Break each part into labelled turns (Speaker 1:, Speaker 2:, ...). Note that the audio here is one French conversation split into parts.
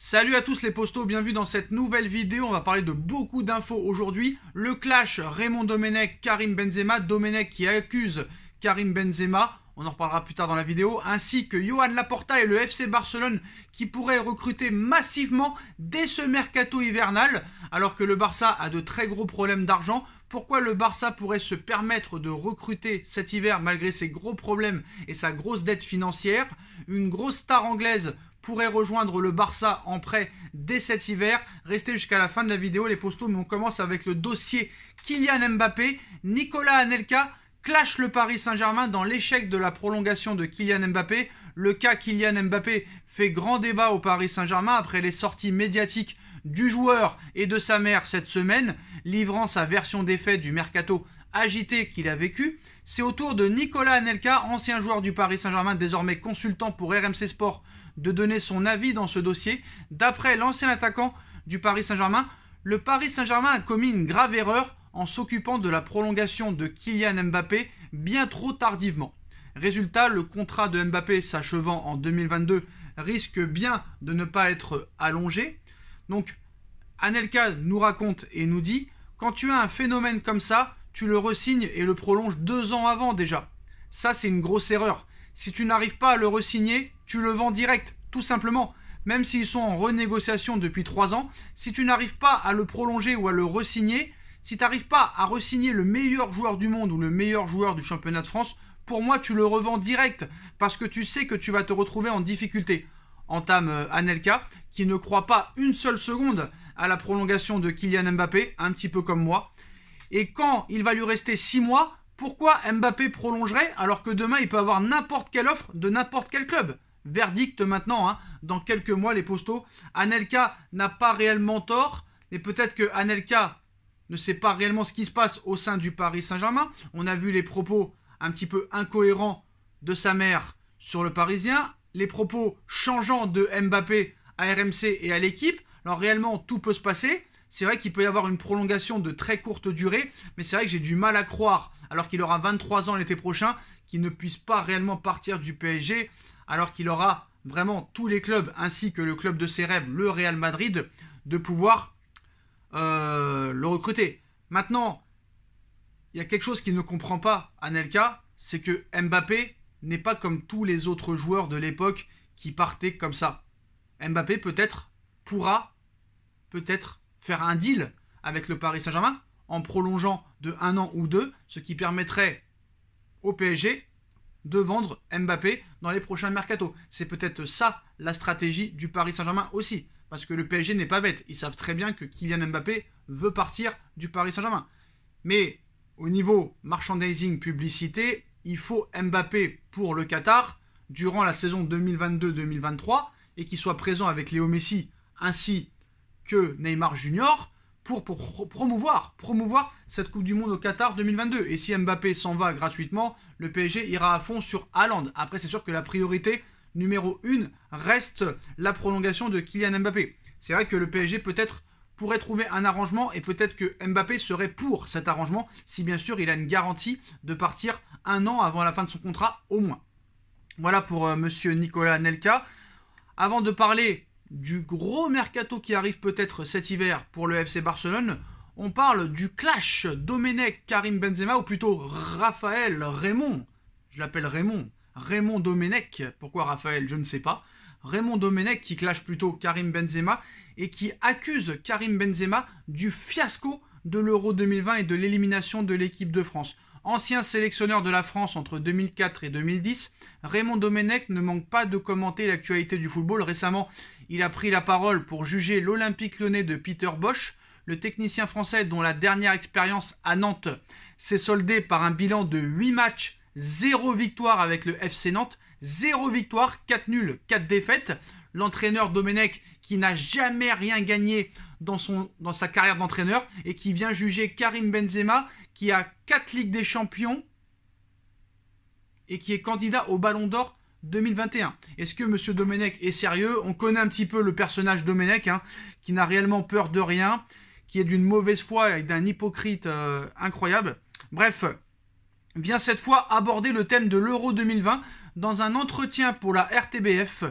Speaker 1: Salut à tous les postos, bienvenue dans cette nouvelle vidéo. On va parler de beaucoup d'infos aujourd'hui. Le clash Raymond Domenech, Karim Benzema. Domenech qui accuse Karim Benzema, on en reparlera plus tard dans la vidéo, ainsi que Joan Laporta et le FC Barcelone qui pourraient recruter massivement dès ce mercato hivernal, alors que le Barça a de très gros problèmes d'argent. Pourquoi le Barça pourrait se permettre de recruter cet hiver malgré ses gros problèmes et sa grosse dette financière? Une grosse star anglaise pourrait rejoindre le Barça en prêt dès cet hiver. Restez jusqu'à la fin de la vidéo les postos, mais on commence avec le dossier Kylian Mbappé. Nicolas Anelka clash le Paris Saint-Germain dans l'échec de la prolongation de Kylian Mbappé. Le cas Kylian Mbappé fait grand débat au Paris Saint-Germain après les sorties médiatiques du joueur et de sa mère cette semaine, livrant sa version des faits du mercato agité qu'il a vécu. C'est au tour de Nicolas Anelka, ancien joueur du Paris Saint-Germain, désormais consultant pour RMC Sport, de donner son avis dans ce dossier. D'après l'ancien attaquant du Paris Saint-Germain, le Paris Saint-Germain a commis une grave erreur en s'occupant de la prolongation de Kylian Mbappé bien trop tardivement. Résultat, le contrat de Mbappé s'achevant en 2022 risque bien de ne pas être allongé. Donc, Anelka nous raconte et nous dit « Quand tu as un phénomène comme ça, tu le re-signes et le prolonges 2 ans avant déjà. Ça, c'est une grosse erreur. Si tu n'arrives pas à le re-signer, tu le vends direct, tout simplement. Même s'ils sont en renégociation depuis 3 ans, si tu n'arrives pas à le prolonger ou à le re-signer, si tu n'arrives pas à re-signer le meilleur joueur du monde ou le meilleur joueur du championnat de France, pour moi, tu le revends direct parce que tu sais que tu vas te retrouver en difficulté. » Entame Anelka, qui ne croit pas une seule seconde à la prolongation de Kylian Mbappé, un petit peu comme moi. Et quand il va lui rester 6 mois, pourquoi Mbappé prolongerait alors que demain il peut avoir n'importe quelle offre de n'importe quel club? Verdict maintenant, hein, dans quelques mois les postos. Anelka n'a pas réellement tort, mais peut-être que Anelka ne sait pas réellement ce qui se passe au sein du Paris Saint-Germain. On a vu les propos un petit peu incohérents de sa mère sur le Parisien, les propos changeants de Mbappé à RMC et à l'équipe. Alors réellement, tout peut se passer. C'est vrai qu'il peut y avoir une prolongation de très courte durée, mais c'est vrai que j'ai du mal à croire, alors qu'il aura 23 ans l'été prochain, qu'il ne puisse pas réellement partir du PSG, alors qu'il aura vraiment tous les clubs, ainsi que le club de ses rêves, le Real Madrid, de pouvoir le recruter. Maintenant, il y a quelque chose qu'il ne comprend pas, Anelka, c'est que Mbappé n'est pas comme tous les autres joueurs de l'époque qui partaient comme ça. Mbappé pourra peut-être faire un deal avec le Paris Saint-Germain en prolongeant de 1 an ou 2, ce qui permettrait au PSG de vendre Mbappé dans les prochains mercatos. C'est peut-être ça la stratégie du Paris Saint-Germain aussi, parce que le PSG n'est pas bête. Ils savent très bien que Kylian Mbappé veut partir du Paris Saint-Germain. Mais au niveau merchandising, publicité, il faut Mbappé pour le Qatar durant la saison 2022-2023 et qu'il soit présent avec Léo Messi ainsi que Neymar Junior pour promouvoir cette Coupe du Monde au Qatar 2022. Et si Mbappé s'en va gratuitement, le PSG ira à fond sur Haaland. Après, c'est sûr que la priorité numéro 1 reste la prolongation de Kylian Mbappé. C'est vrai que le PSG peut-être pourrait trouver un arrangement et peut-être que Mbappé serait pour cet arrangement si bien sûr il a une garantie de partir 1 an avant la fin de son contrat au moins. Voilà pour monsieur Nicolas Anelka. Avant de parler du gros mercato qui arrive peut-être cet hiver pour le FC Barcelone, on parle du clash Domenech-Karim Benzema, ou plutôt Raymond, je l'appelle Raymond Domenech, pourquoi Raphaël, je ne sais pas. Raymond Domenech qui clash plutôt Karim Benzema et qui accuse Karim Benzema du fiasco de l'Euro 2020 et de l'élimination de l'équipe de France. Ancien sélectionneur de la France entre 2004 et 2010, Raymond Domenech ne manque pas de commenter l'actualité du football. Récemment, il a pris la parole pour juger l'Olympique Lyonnais de Peter Bosz, le technicien français dont la dernière expérience à Nantes s'est soldée par un bilan de 8 matchs, 0 victoire avec le FC Nantes, 0 victoire, 4 nuls, 4 défaites. L'entraîneur Domenech qui n'a jamais rien gagné dans sa carrière d'entraîneur et qui vient juger Karim Benzema qui a 4 Ligues des Champions et qui est candidat au Ballon d'Or 2021. Est-ce que monsieur Domenech est sérieux? On connaît un petit peu le personnage Domenech, hein, qui n'a réellement peur de rien, qui est d'une mauvaise foi et d'un hypocrite incroyable. Bref, vient cette fois aborder le thème de l'Euro 2020 dans un entretien pour la RTBF.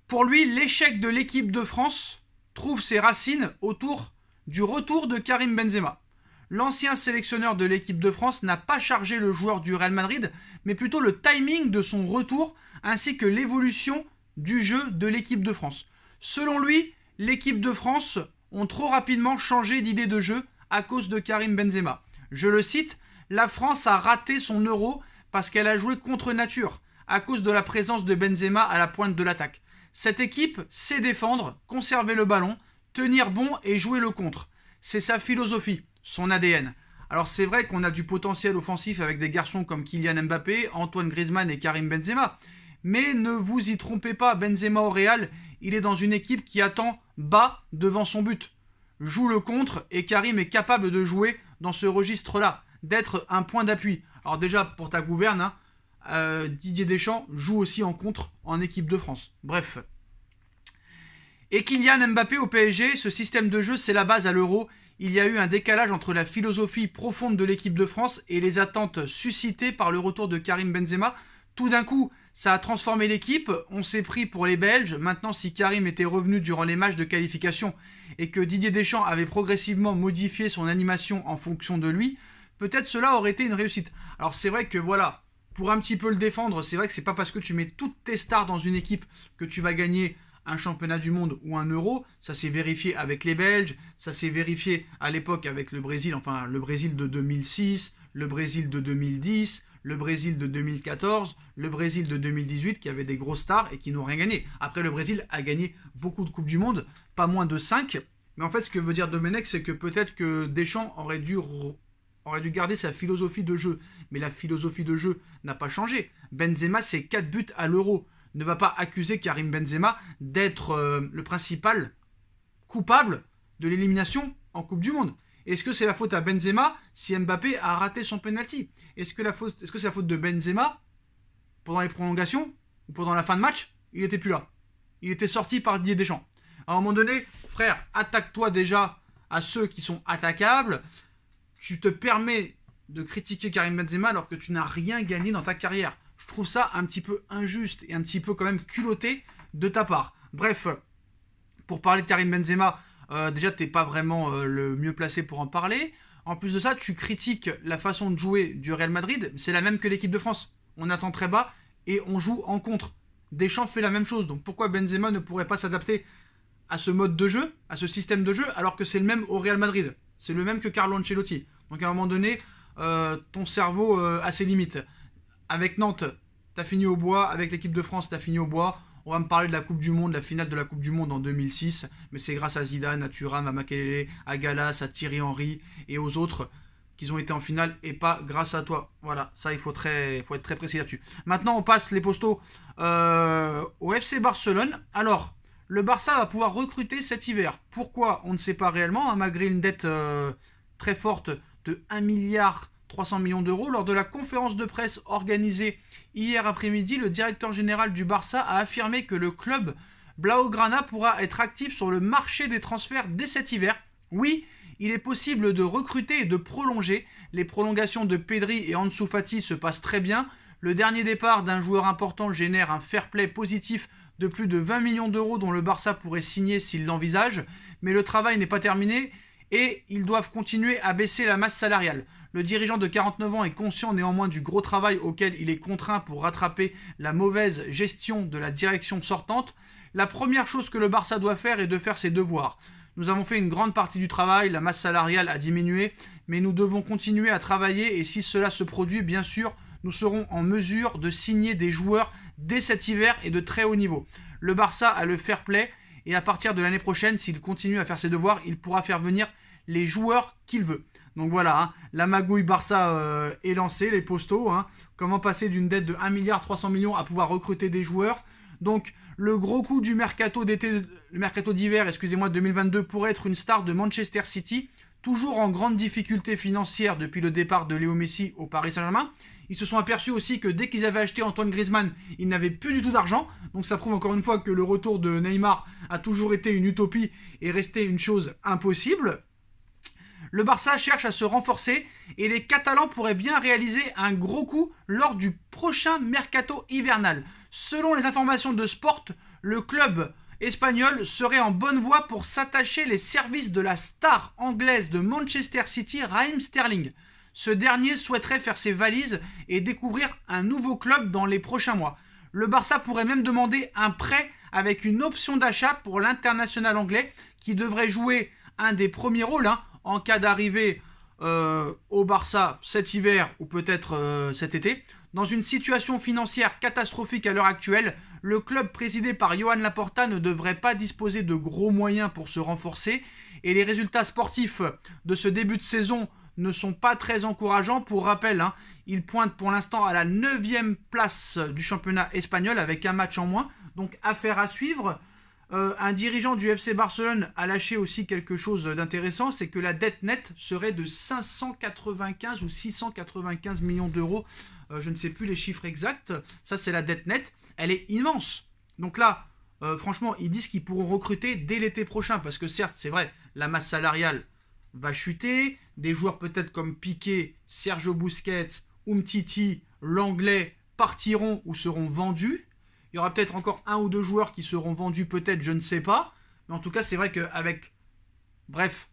Speaker 1: Pour lui, l'échec de l'équipe de France trouve ses racines autour du retour de Karim Benzema. L'ancien sélectionneur de l'équipe de France n'a pas chargé le joueur du Real Madrid, mais plutôt le timing de son retour ainsi que l'évolution du jeu de l'équipe de France. Selon lui, l'équipe de France ont trop rapidement changé d'idée de jeu à cause de Karim Benzema. Je le cite, « La France a raté son Euro parce qu'elle a joué contre nature à cause de la présence de Benzema à la pointe de l'attaque. Cette équipe sait défendre, conserver le ballon, tenir bon et jouer le contre. C'est sa philosophie, son ADN. » Alors c'est vrai qu'on a du potentiel offensif avec des garçons comme Kylian Mbappé, Antoine Griezmann et Karim Benzema. Mais ne vous y trompez pas, Benzema au Real, il est dans une équipe qui attend bas devant son but. Joue le contre et Karim est capable de jouer dans ce registre-là, d'être un point d'appui. Alors déjà, pour ta gouverne, Didier Deschamps joue aussi en contre en équipe de France. Bref. Et Kylian Mbappé au PSG, ce système de jeu, c'est la base à l'Euro. Il y a eu un décalage entre la philosophie profonde de l'équipe de France et les attentes suscitées par le retour de Karim Benzema. Tout d'un coup, ça a transformé l'équipe, on s'est pris pour les Belges. Maintenant, si Karim était revenu durant les matchs de qualification et que Didier Deschamps avait progressivement modifié son animation en fonction de lui, peut-être cela aurait été une réussite. Alors c'est vrai que voilà, pour un petit peu le défendre, c'est vrai que c'est pas parce que tu mets toutes tes stars dans une équipe que tu vas gagner un championnat du monde ou un euro. Ça s'est vérifié avec les Belges, ça s'est vérifié à l'époque avec le Brésil, enfin le Brésil de 2006, le Brésil de 2010, le Brésil de 2014, le Brésil de 2018 qui avait des grosses stars et qui n'ont rien gagné. Après, le Brésil a gagné beaucoup de Coupes du Monde, pas moins de 5. Mais en fait, ce que veut dire Domenech, c'est que peut-être que Deschamps aurait dû garder sa philosophie de jeu. Mais la philosophie de jeu n'a pas changé. Benzema, c'est 4 buts à l'Euro. Ne va pas accuser Karim Benzema d'être le principal coupable de l'élimination en Coupe du Monde. Est-ce que c'est la faute à Benzema si Mbappé a raté son penalty? Est-ce que c'est la faute de Benzema pendant les prolongations ou pendant la fin de match? Il n'était plus là. Il était sorti par Didier Deschamps. À un moment donné, frère, attaque-toi déjà à ceux qui sont attaquables. Tu te permets de critiquer Karim Benzema alors que tu n'as rien gagné dans ta carrière. Je trouve ça un petit peu injuste et un petit peu quand même culotté de ta part. Bref, pour parler de Karim Benzema, déjà t'es pas vraiment le mieux placé pour en parler. En plus de ça, tu critiques la façon de jouer du Real Madrid. C'est la même que l'équipe de France. On attend très bas et on joue en contre. Deschamps fait la même chose. Donc pourquoi Benzema ne pourrait pas s'adapter à ce mode de jeu, à ce système de jeu, alors que c'est le même au Real Madrid? C'est le même que Carlo Ancelotti. Donc à un moment donné, ton cerveau a ses limites. Avec Nantes, t'as fini au bois. Avec l'équipe de France, t'as fini au bois. On va me parler de la Coupe du Monde, la finale de la Coupe du Monde en 2006. Mais c'est grâce à Zidane, à Thuram, à Makelele, à Gallas, à Thierry Henry et aux autres qu'ils ont été en finale et pas grâce à toi. Voilà, ça il faut être très précis là-dessus. Maintenant, on passe les postos au FC Barcelone. Alors, le Barça va pouvoir recruter cet hiver. Pourquoi? On ne sait pas réellement, hein, malgré une dette très forte de 1,3 milliard d'euros. Lors de la conférence de presse organisée hier après-midi, le directeur général du Barça a affirmé que le club Blaugrana pourra être actif sur le marché des transferts dès cet hiver. Oui, il est possible de recruter et de prolonger. Les prolongations de Pedri et Ansu Fati se passent très bien. Le dernier départ d'un joueur important génère un fair play positif de plus de 20 millions d'euros dont le Barça pourrait signer s'il l'envisage. Mais le travail n'est pas terminé et ils doivent continuer à baisser la masse salariale. Le dirigeant de 49 ans est conscient néanmoins du gros travail auquel il est contraint pour rattraper la mauvaise gestion de la direction sortante. La première chose que le Barça doit faire est de faire ses devoirs. Nous avons fait une grande partie du travail, la masse salariale a diminué, mais nous devons continuer à travailler et si cela se produit, bien sûr, nous serons en mesure de signer des joueurs dès cet hiver et de très haut niveau. Le Barça a le fair play et à partir de l'année prochaine, s'il continue à faire ses devoirs, il pourra faire venir les joueurs qu'il veut. Donc voilà, hein, la magouille Barça est lancée, les postos. Hein, comment passer d'une dette de 1,3 milliard à pouvoir recruter des joueurs. Donc le gros coup du mercato d'hiver, 2022 pourrait être une star de Manchester City, toujours en grande difficulté financière depuis le départ de Léo Messi au Paris Saint-Germain. Ils se sont aperçus aussi que dès qu'ils avaient acheté Antoine Griezmann, ils n'avaient plus du tout d'argent. Donc ça prouve encore une fois que le retour de Neymar a toujours été une utopie et resté une chose impossible. Le Barça cherche à se renforcer et les Catalans pourraient bien réaliser un gros coup lors du prochain mercato hivernal. Selon les informations de Sport, le club espagnol serait en bonne voie pour s'attacher les services de la star anglaise de Manchester City, Raheem Sterling. Ce dernier souhaiterait faire ses valises et découvrir un nouveau club dans les prochains mois. Le Barça pourrait même demander un prêt avec une option d'achat pour l'international anglais qui devrait jouer un des premiers rôles en cas d'arrivée au Barça cet hiver ou peut-être cet été. Dans une situation financière catastrophique à l'heure actuelle, le club présidé par Joan Laporta ne devrait pas disposer de gros moyens pour se renforcer et les résultats sportifs de ce début de saison ne sont pas très encourageants. Pour rappel, il pointe pour l'instant à la 9e place du championnat espagnol avec un match en moins. Donc affaire à suivre. Un dirigeant du FC Barcelone a lâché aussi quelque chose d'intéressant, c'est que la dette nette serait de 595 ou 695 millions d'euros. Je ne sais plus les chiffres exacts. Ça, c'est la dette nette. Elle est immense. Donc là, franchement, ils disent qu'ils pourront recruter dès l'été prochain. Parce que certes, c'est vrai, la masse salariale va chuter. Des joueurs peut-être comme Piqué, Sergio Busquets, Umtiti, l'anglais partiront ou seront vendus. Il y aura peut-être encore 1 ou 2 joueurs qui seront vendus peut-être, je ne sais pas. Mais en tout cas, c'est vrai qu'avec, bref,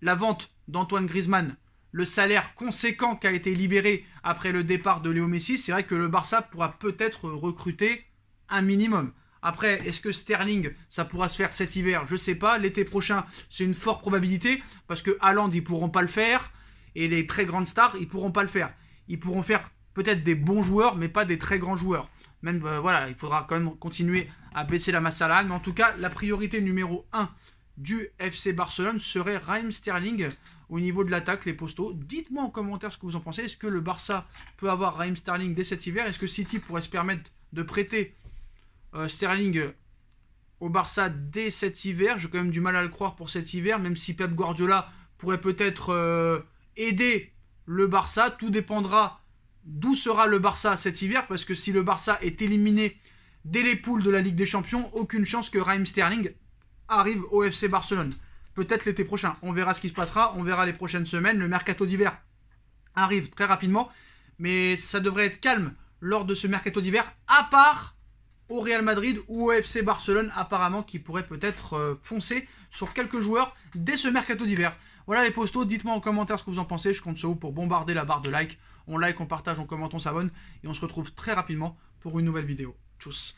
Speaker 1: la vente d'Antoine Griezmann, le salaire conséquent qui a été libéré après le départ de Léo Messi, c'est vrai que le Barça pourra peut-être recruter un minimum. Après, est-ce que Sterling, ça pourra se faire cet hiver? Je ne sais pas. L'été prochain, c'est une forte probabilité parce que Haaland, ils ne pourront pas le faire. Et les très grandes stars, ils ne pourront pas le faire. Ils pourront faire peut-être des bons joueurs, mais pas des très grands joueurs. Même, voilà, il faudra quand même continuer à baisser la masse salariale. Mais en tout cas, la priorité numéro 1 du FC Barcelone serait Raheem Sterling au niveau de l'attaque, les postos. Dites-moi en commentaire ce que vous en pensez. Est-ce que le Barça peut avoir Raheem Sterling dès cet hiver? Est-ce que City pourrait se permettre de prêter Sterling au Barça dès cet hiver? J'ai quand même du mal à le croire pour cet hiver, même si Pep Guardiola pourrait peut-être aider le Barça. Tout dépendra d'où sera le Barça cet hiver, parce que si le Barça est éliminé dès les poules de la Ligue des Champions, aucune chance que Raheem Sterling arrive au FC Barcelone. Peut-être l'été prochain, on verra ce qui se passera, on verra les prochaines semaines. Le mercato d'hiver arrive très rapidement, mais ça devrait être calme lors de ce mercato d'hiver, à part au Real Madrid ou au FC Barcelone apparemment, qui pourrait peut-être foncer sur quelques joueurs dès ce mercato d'hiver. Voilà les postos, dites-moi en commentaire ce que vous en pensez, je compte sur vous pour bombarder la barre de like. On like, on partage, on commente, on s'abonne et on se retrouve très rapidement pour une nouvelle vidéo. Tchuss.